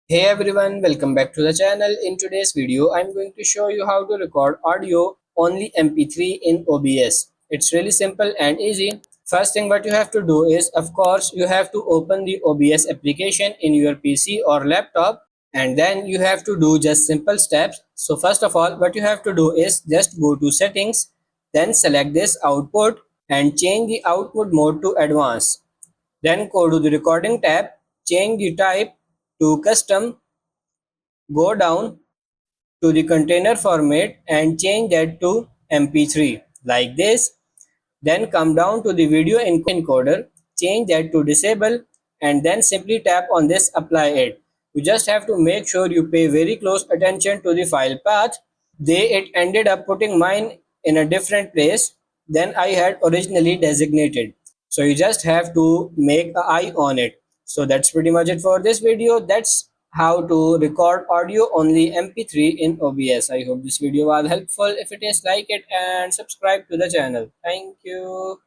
Hey everyone, welcome back to the channel. In today's video, I'm going to show you how to record audio only MP3 in OBS. It's really simple and easy. First thing what you have to do is, of course, you have to open the OBS application in your PC or laptop, and then you have to do just simple steps. So first of all, what you have to do is just go to settings, then select this output and change the output mode to advanced. Then go to the recording tab, change the type to custom, go down to the container format and change that to MP3 like this. Then come down to the video encoder, change that to disable, and then simply tap on this apply it. You just have to make sure you pay very close attention to the file path. It ended up putting mine in a different place than I had originally designated. So you just have to make an eye on it. So that's pretty much it for this video. That's how to record audio only MP3 in OBS. I hope this video was helpful. If it is, like it and subscribe to the channel. Thank you.